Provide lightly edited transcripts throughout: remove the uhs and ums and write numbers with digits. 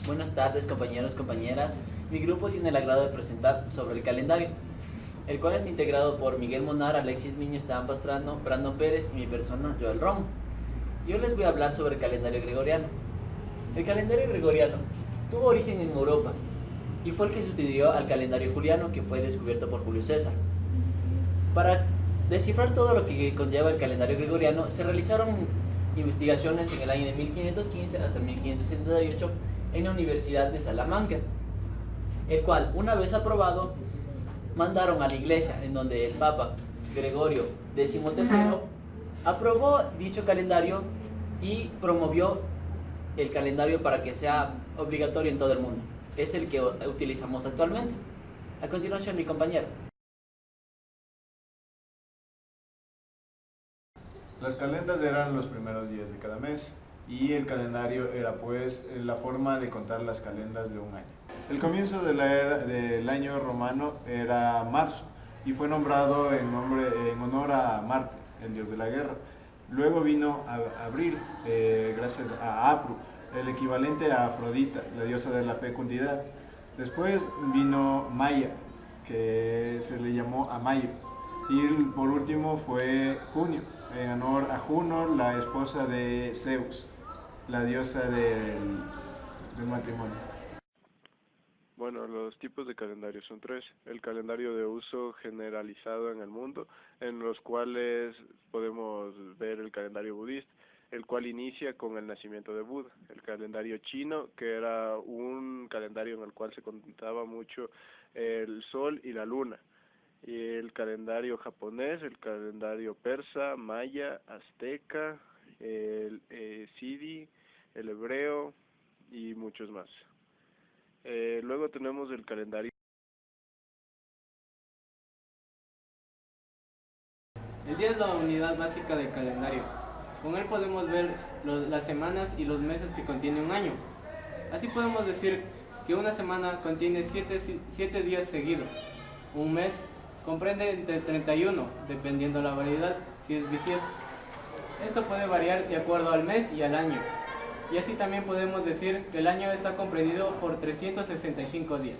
Buenas tardes compañeros, compañeras. Mi grupo tiene el agrado de presentar sobre el calendario, el cual está integrado por Miguel Monar, Alexis Miño, Esteban Pastrano, Brandon Pérez y mi persona, Joel Romo. Yo les voy a hablar sobre el calendario gregoriano. El calendario gregoriano tuvo origen en Europa y fue el que sucedió al calendario juliano, que fue descubierto por Julio César. Para descifrar todo lo que conlleva el calendario gregoriano, se realizaron investigaciones en el año de 1515 hasta 1578 en la Universidad de Salamanca, el cual, una vez aprobado, mandaron a la iglesia, en donde el Papa Gregorio XIII aprobó dicho calendario y promovió el calendario para que sea obligatorio en todo el mundo. Es el que utilizamos actualmente. A continuación, mi compañero. Las calendas eran los primeros días de cada mes y el calendario era pues la forma de contar las calendas de un año. El comienzo de la era del año romano era marzo y fue nombrado en honor a Marte, el dios de la guerra. Luego vino abril, gracias a Apru, el equivalente a Afrodita, la diosa de la fecundidad. Después vino Maya, que se le llamó a Mayo. Y por último fue junio, en honor a Juno, la esposa de Zeus, la diosa del matrimonio. Bueno, los tipos de calendario son tres. El calendario de uso generalizado en el mundo, en los cuales podemos ver el calendario budista, el cual inicia con el nacimiento de Buda. El calendario chino, que era un calendario en el cual se contaba mucho el sol y la luna. Y el calendario japonés, el calendario persa, maya, azteca, el sidi, el hebreo y muchos más. Luego tenemos el calendario. El día es la unidad básica del calendario. Con él podemos ver las semanas y los meses que contiene un año. Así podemos decir que una semana contiene 7 días seguidos. Un mes comprende entre 31, dependiendo la variedad, si es bisiesto. Esto puede variar de acuerdo al mes y al año. Y así también podemos decir que el año está comprendido por 365 días.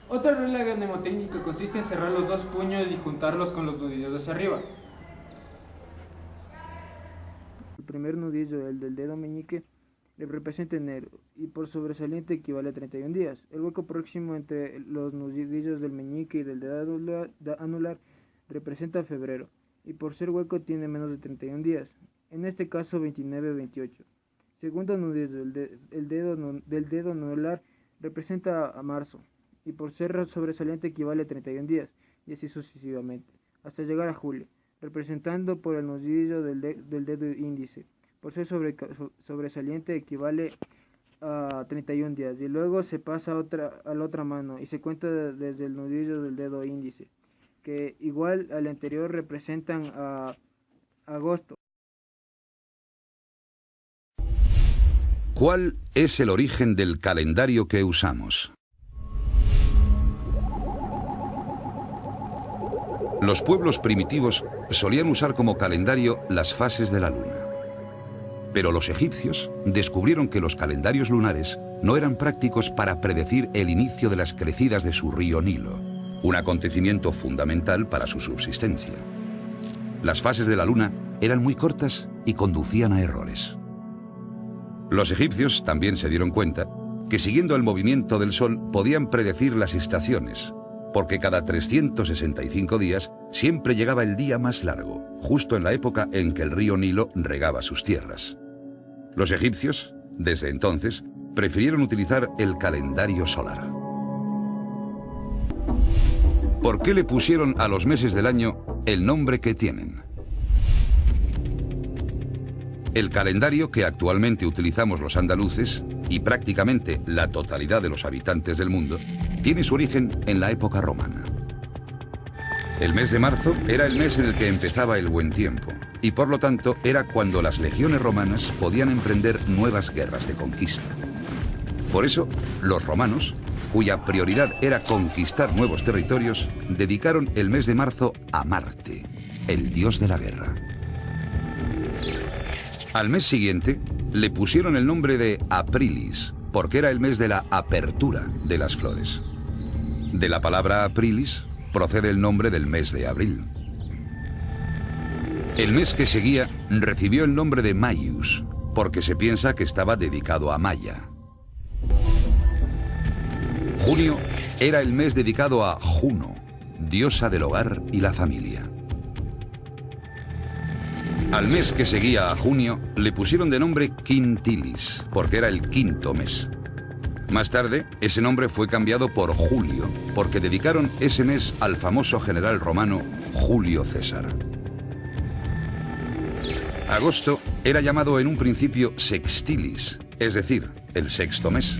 Otra regla mnemotécnica consiste en cerrar los dos puños y juntarlos con los nudillos hacia arriba. El primer nudillo, el del dedo meñique, representa enero y por sobresaliente equivale a 31 días. El hueco próximo entre los nudillos del meñique y del dedo anular representa febrero y por ser hueco tiene menos de 31 días, en este caso 29 o 28. Segundo nudillo, del dedo anular representa a marzo y por ser sobresaliente equivale a 31 días y así sucesivamente, hasta llegar a julio, representando por el nudillo del dedo índice. Por ser sobresaliente equivale a 31 días y luego se pasa a la otra mano y se cuenta desde el nudillo del dedo índice, que igual al anterior representan a agosto. ¿Cuál es el origen del calendario que usamos? Los pueblos primitivos solían usar como calendario las fases de la luna. Pero los egipcios descubrieron que los calendarios lunares no eran prácticos para predecir el inicio de las crecidas de su río Nilo, un acontecimiento fundamental para su subsistencia. Las fases de la luna eran muy cortas y conducían a errores. Los egipcios también se dieron cuenta que siguiendo el movimiento del sol podían predecir las estaciones, porque cada 365 días siempre llegaba el día más largo, justo en la época en que el río Nilo regaba sus tierras. Los egipcios, desde entonces, prefirieron utilizar el calendario solar. ¿Por qué le pusieron a los meses del año el nombre que tienen? El calendario que actualmente utilizamos los andaluces, y prácticamente la totalidad de los habitantes del mundo, tiene su origen en la época romana. El mes de marzo era el mes en el que empezaba el buen tiempo, y por lo tanto era cuando las legiones romanas podían emprender nuevas guerras de conquista. Por eso, los romanos, cuya prioridad era conquistar nuevos territorios, dedicaron el mes de marzo a Marte, el dios de la guerra. Al mes siguiente le pusieron el nombre de Aprilis, porque era el mes de la apertura de las flores. De la palabra Aprilis procede el nombre del mes de abril. El mes que seguía recibió el nombre de Maius, porque se piensa que estaba dedicado a Maya. Junio era el mes dedicado a Juno, diosa del hogar y la familia. Al mes que seguía a junio le pusieron de nombre Quintilis, porque era el quinto mes. Más tarde, ese nombre fue cambiado por Julio, porque dedicaron ese mes al famoso general romano Julio César. Agosto era llamado en un principio Sextilis, es decir, el sexto mes.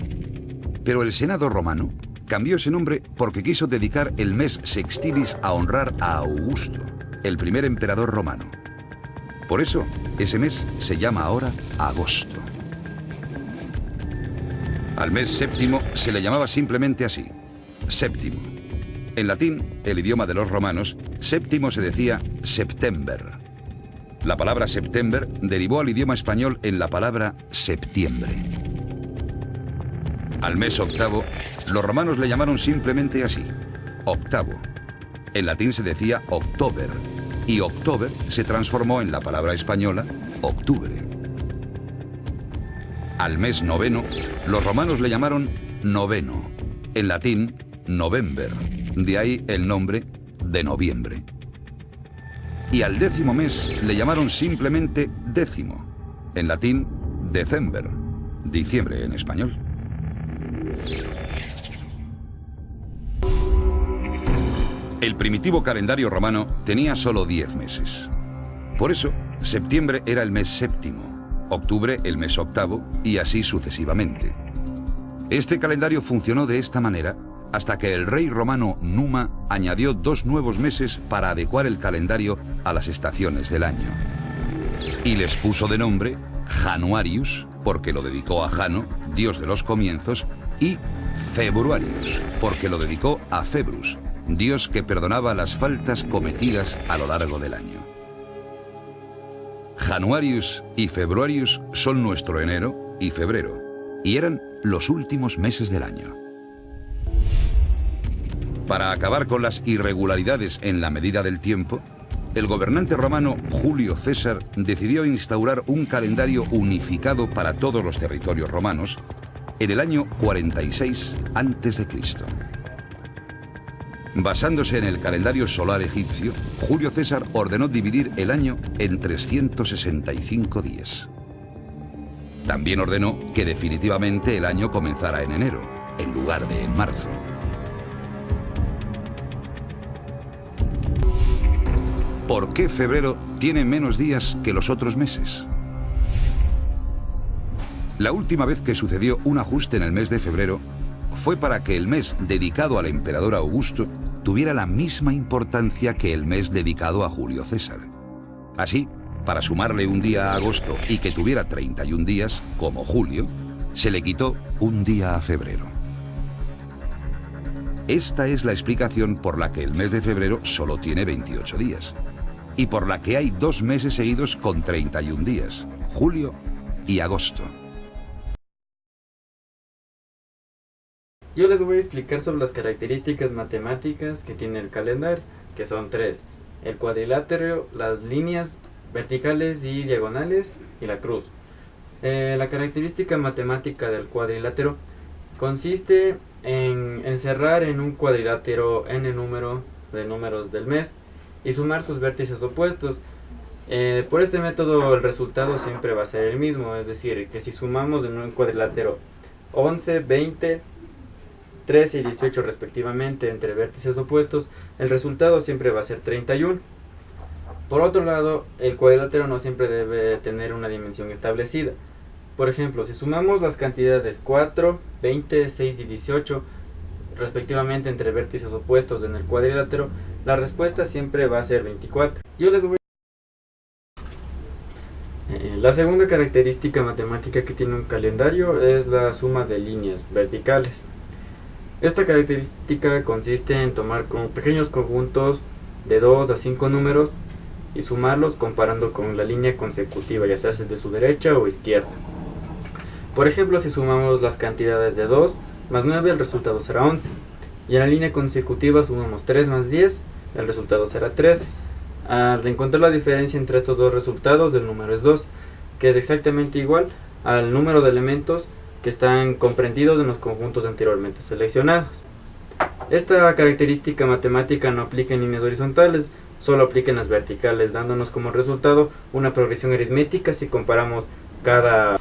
Pero el Senado romano cambió ese nombre porque quiso dedicar el mes Sextilis a honrar a Augusto, el primer emperador romano. Por eso, ese mes se llama ahora agosto. Al mes séptimo se le llamaba simplemente así, séptimo. En latín, el idioma de los romanos, séptimo se decía september. La palabra september derivó al idioma español en la palabra septiembre. Al mes octavo, los romanos le llamaron simplemente así, octavo. En latín se decía october, y october se transformó en la palabra española octubre. Al mes noveno, los romanos le llamaron noveno, en latín november, de ahí el nombre de noviembre. Y al décimo mes le llamaron simplemente décimo, en latín december, diciembre en español. El primitivo calendario romano tenía solo 10 meses. Por eso, septiembre era el mes séptimo, octubre el mes octavo y así sucesivamente. Este calendario funcionó de esta manera hasta que el rey romano Numa añadió 2 nuevos meses para adecuar el calendario a las estaciones del año. Y les puso de nombre Januarius, porque lo dedicó a Jano, dios de los comienzos, y Februarius, porque lo dedicó a Februs, dios que perdonaba las faltas cometidas a lo largo del año. Januarius y Februarius son nuestro enero y febrero, y eran los últimos meses del año. Para acabar con las irregularidades en la medida del tiempo, el gobernante romano Julio César decidió instaurar un calendario unificado para todos los territorios romanos en el año 46 a.C. Basándose en el calendario solar egipcio, Julio César ordenó dividir el año en 365 días. También ordenó que definitivamente el año comenzara en enero, en lugar de en marzo. ¿Por qué febrero tiene menos días que los otros meses? La última vez que sucedió un ajuste en el mes de febrero fue para que el mes dedicado al emperador Augusto tuviera la misma importancia que el mes dedicado a Julio César. Así, para sumarle un día a agosto y que tuviera 31 días, como julio, se le quitó un día a febrero. Esta es la explicación por la que el mes de febrero solo tiene 28 días y por la que hay 2 meses seguidos con 31 días, julio y agosto. Yo les voy a explicar sobre las características matemáticas que tiene el calendario, que son 3. El cuadrilátero, las líneas verticales y diagonales y la cruz. La característica matemática del cuadrilátero consiste en encerrar en un cuadrilátero n número de números del mes y sumar sus vértices opuestos. Por este método el resultado siempre va a ser el mismo, es decir, que si sumamos en un cuadrilátero 11, 20, 13 y 18 respectivamente entre vértices opuestos, el resultado siempre va a ser 31. Por otro lado, el cuadrilátero no siempre debe tener una dimensión establecida. Por ejemplo, si sumamos las cantidades 4, 20, 6 y 18 respectivamente entre vértices opuestos en el cuadrilátero, la respuesta siempre va a ser 24. La segunda característica matemática que tiene un calendario es la suma de líneas verticales. Esta característica consiste en tomar con pequeños conjuntos de 2 a 5 números y sumarlos comparando con la línea consecutiva, ya sea de su derecha o izquierda. Por ejemplo, si sumamos las cantidades de 2 más 9, el resultado será 11. Y en la línea consecutiva sumamos 3 más 10, el resultado será 13. Al encontrar la diferencia entre estos dos resultados, el número es 2, que es exactamente igual al número de elementos que están comprendidos en los conjuntos anteriormente seleccionados. Esta característica matemática no aplica en líneas horizontales, solo aplica en las verticales, dándonos como resultado una progresión aritmética si comparamos cada...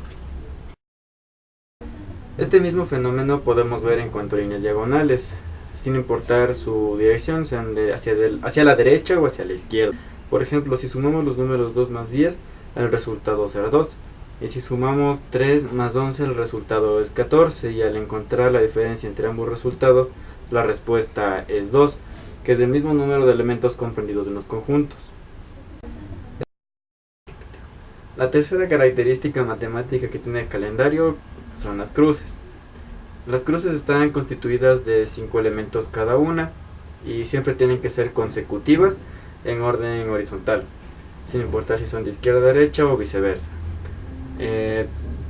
Este mismo fenómeno podemos ver en cuanto a líneas diagonales, sin importar su dirección, sean hacia la derecha o hacia la izquierda. Por ejemplo, si sumamos los números 2 más 10, el resultado será 2. Y si sumamos 3 más 11, el resultado es 14. Y al encontrar la diferencia entre ambos resultados, la respuesta es 2, que es el mismo número de elementos comprendidos en los conjuntos. La tercera característica matemática que tiene el calendario son las cruces. Las cruces están constituidas de 5 elementos cada una y siempre tienen que ser consecutivas en orden horizontal, sin importar si son de izquierda a derecha o viceversa.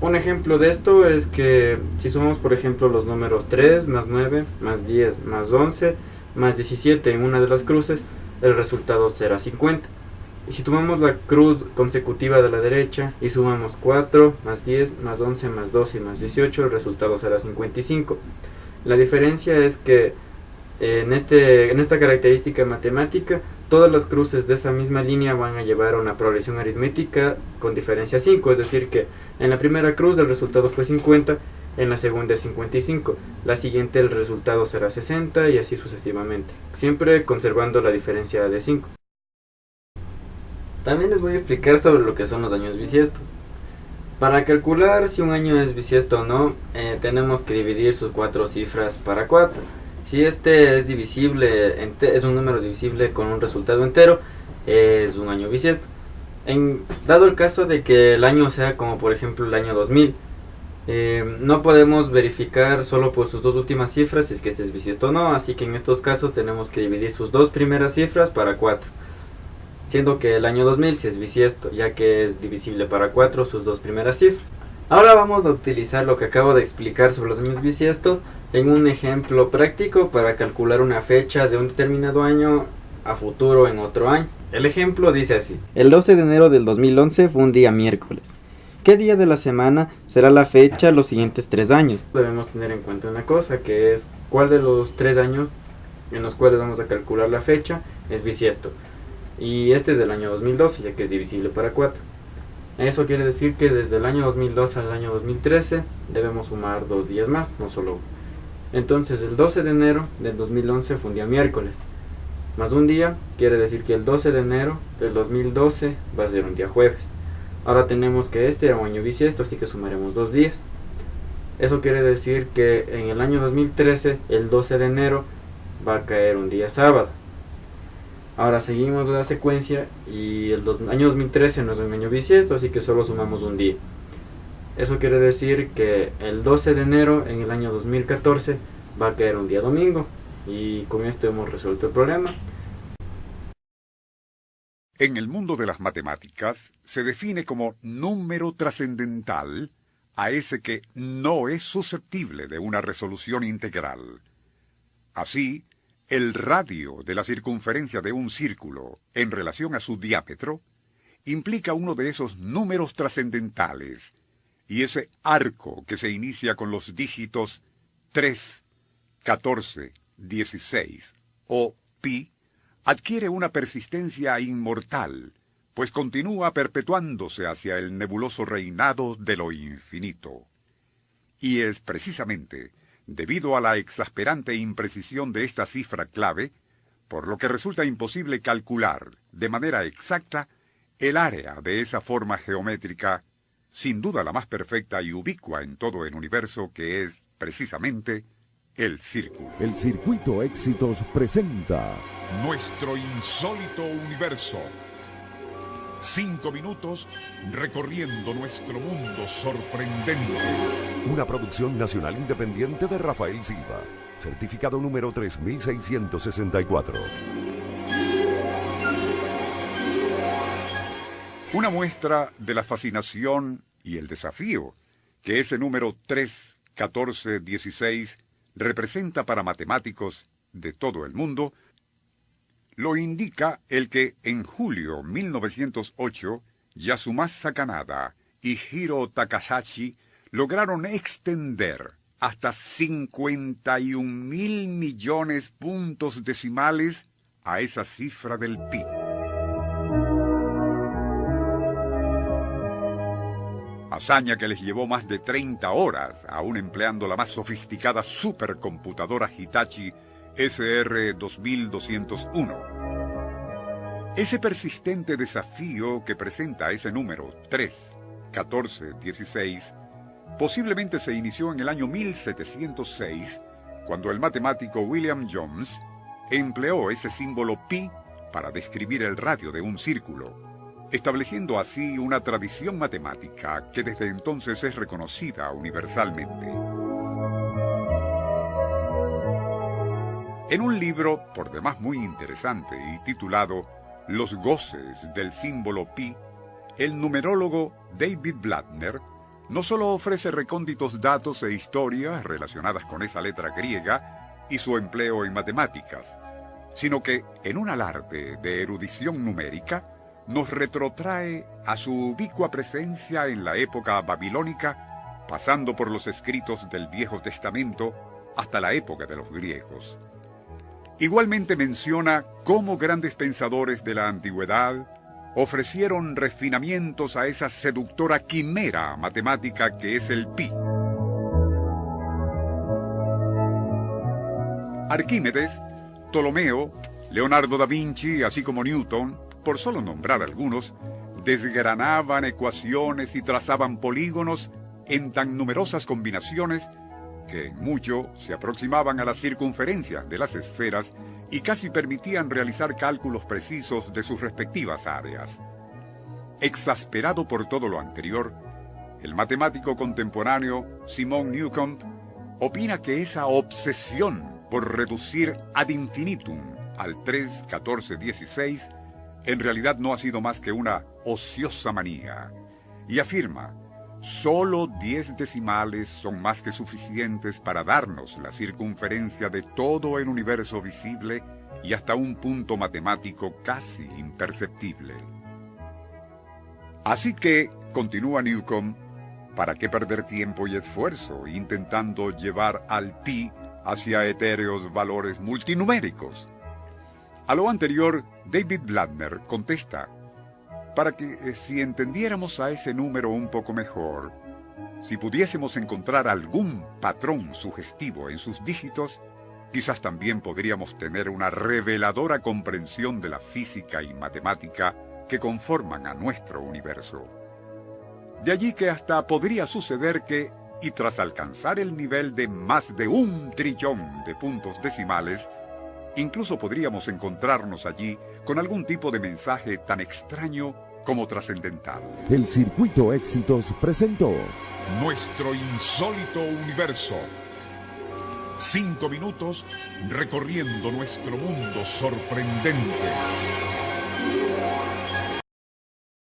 Un ejemplo de esto es que si sumamos por ejemplo los números 3 más 9 más 10 más 11 más 17 en una de las cruces, el resultado será 50. Y si tomamos la cruz consecutiva de la derecha y sumamos 4 más 10 más 11 más 12 y más 18, el resultado será 55. La diferencia es que en esta característica matemática, todas las cruces de esa misma línea van a llevar a una progresión aritmética con diferencia 5, es decir que en la primera cruz el resultado fue 50, en la segunda es 55, la siguiente el resultado será 60 y así sucesivamente, siempre conservando la diferencia de 5. También les voy a explicar sobre lo que son los años bisiestos. Para calcular si un año es bisiesto o no, tenemos que dividir sus 4 cifras para 4. Si este es divisible, es un número divisible con un resultado entero, es un año bisiesto. Dado el caso de que el año sea como por ejemplo el año 2000, no podemos verificar solo por sus dos últimas cifras si es que este es bisiesto o no, así que en estos casos tenemos que dividir sus 2 primeras cifras para 4. Siendo que el año 2000 sí es bisiesto, ya que es divisible para 4 sus 2 primeras cifras. Ahora vamos a utilizar lo que acabo de explicar sobre los años bisiestos en un ejemplo práctico para calcular una fecha de un determinado año a futuro en otro año. El ejemplo dice así: el 12 de enero del 2011 fue un día miércoles. ¿Qué día de la semana será la fecha los siguientes 3 años? Debemos tener en cuenta una cosa, que es cuál de los 3 años en los cuales vamos a calcular la fecha es bisiesto. Y este es del año 2012, ya que es divisible para 4. Eso quiere decir que desde el año 2012 al año 2013 debemos sumar 2 días más, no solo uno. Entonces el 12 de enero del 2011 fue un día miércoles, más un día quiere decir que el 12 de enero del 2012 va a ser un día jueves. Ahora tenemos que este era un año bisiesto, así que sumaremos 2 días. Eso quiere decir que en el año 2013 el 12 de enero va a caer un día sábado. Ahora seguimos la secuencia y el año 2013 no es un año bisiesto, así que solo sumamos un día. Eso quiere decir que el 12 de enero en el año 2014 va a caer un día domingo. Y con esto hemos resuelto el problema. En el mundo de las matemáticas se define como número trascendental a ese que no es susceptible de una resolución integral. Así, el radio de la circunferencia de un círculo en relación a su diámetro implica uno de esos números trascendentales, y ese arco que se inicia con los dígitos 3, 14, 16 o pi adquiere una persistencia inmortal, pues continúa perpetuándose hacia el nebuloso reinado de lo infinito. Y es precisamente debido a la exasperante imprecisión de esta cifra clave, por lo que resulta imposible calcular de manera exacta el área de esa forma geométrica, sin duda la más perfecta y ubicua en todo el universo, que es precisamente el círculo. El Circuito Éxitos presenta Nuestro insólito universo. 5 minutos recorriendo nuestro mundo sorprendente. una producción nacional independiente de Rafael Silva, certificado número 3664. Una muestra de la fascinación y el desafío que ese número 3, 14, 16 representa para matemáticos de todo el mundo, lo indica el que en julio 1908 Yasumasa Kanada y Hiro Takahashi lograron extender hasta 51.000 millones puntos decimales a esa cifra del pi. Hazaña que les llevó más de 30 horas, aún empleando la más sofisticada supercomputadora Hitachi SR-2201. Ese persistente desafío que presenta ese número 3, 14, 16, posiblemente se inició en el año 1706, cuando el matemático William Jones empleó ese símbolo pi para describir el radio de un círculo, estableciendo así una tradición matemática que desde entonces es reconocida universalmente. En un libro, por demás muy interesante y titulado Los goces del símbolo pi, el numerólogo David Blattner no solo ofrece recónditos datos e historias relacionadas con esa letra griega y su empleo en matemáticas, sino que, en un alarde de erudición numérica, nos retrotrae a su ubicua presencia en la época babilónica, pasando por los escritos del Viejo Testamento hasta la época de los griegos. Igualmente menciona cómo grandes pensadores de la antigüedad ofrecieron refinamientos a esa seductora quimera matemática que es el pi. Arquímedes, Ptolomeo, Leonardo da Vinci, así como Newton, por solo nombrar algunos, desgranaban ecuaciones y trazaban polígonos en tan numerosas combinaciones que en mucho se aproximaban a las circunferencias de las esferas y casi permitían realizar cálculos precisos de sus respectivas áreas. Exasperado por todo lo anterior, el matemático contemporáneo Simon Newcomb opina que esa obsesión por reducir ad infinitum al 3, 14, 16 en realidad no ha sido más que una ociosa manía, y afirma: solo 10 decimales son más que suficientes para darnos la circunferencia de todo el universo visible y hasta un punto matemático casi imperceptible. Así que, continúa Newcomb, ¿para qué perder tiempo y esfuerzo intentando llevar al pi hacia etéreos valores multinuméricos? A lo anterior, David Blattner contesta: para que si entendiéramos a ese número un poco mejor, si pudiésemos encontrar algún patrón sugestivo en sus dígitos, quizás también podríamos tener una reveladora comprensión de la física y matemática que conforman a nuestro universo. De allí que hasta podría suceder que, y tras alcanzar el nivel de más de 1 trillón de puntos decimales, incluso podríamos encontrarnos allí con algún tipo de mensaje tan extraño como trascendental. El Circuito Éxitos presentó Nuestro insólito universo. 5 minutos recorriendo nuestro mundo sorprendente.